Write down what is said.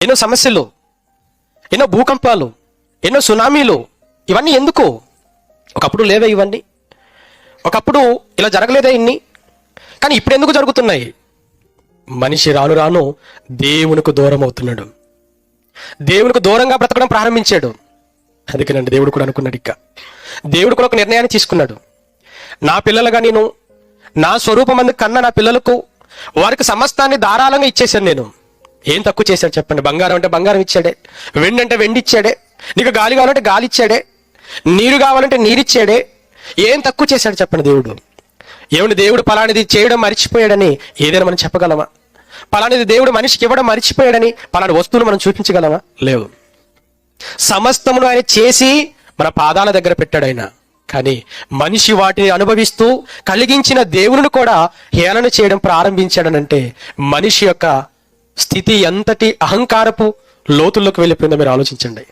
ఎన్నో సమస్యలు, ఎన్నో భూకంపాలు, ఎన్నో సునామీలు, ఇవన్నీ ఎందుకు? ఒకప్పుడు లేవే ఇవన్నీ, ఒకప్పుడు ఇలా జరగలేదే ఇన్ని, కానీ ఇప్పుడు ఎందుకు జరుగుతున్నాయి? మనిషి రాను రాను దేవునికి దూరం అవుతున్నాడు, దేవునికి దూరంగా బ్రతకడం ప్రారంభించాడు. అందుకేనండి దేవుడు కూడా అనుకున్నాడు, ఇక దేవుడు కూడా ఒక నిర్ణయాన్ని తీసుకున్నాడు. నా పిల్లలుగా నేను నా స్వరూపమందు కన్నా నా పిల్లలకు వారికి సమస్తాన్ని ధారాళంగా ఇచ్చేసాను. నేను ఏం తక్కువ చేశాడు చెప్పండి? బంగారం అంటే బంగారం ఇచ్చాడే, వెండి అంటే వెండి ఇచ్చాడే, నీకు గాలి కావాలంటే గాలి ఇచ్చాడే, నీరు కావాలంటే నీరిచ్చాడే. ఏం తక్కువ చేశాడు చెప్పండి దేవుడు? ఏమంటే దేవుడు పలానిది చేయడం మర్చిపోయాడని ఏదైనా మనం చెప్పగలమా? పలానిది దేవుడు మనిషికి ఇవ్వడం మర్చిపోయాడని పలాని వస్తువులు మనం చూపించగలమా? లేవు. సమస్తమును ఆయన చేసి మన పాదాల దగ్గర పెట్టాడు ఆయన. కానీ మనిషి వాటిని అనుభవిస్తూ కలిగించిన దేవుని కూడా హేళన చేయడం ప్రారంభించాడనంటే మనిషి యొక్క స్థితి ఎంతటి అహంకారపు లోతుల్లోకి వెళ్ళిపోయిందో మీరు ఆలోచించండి.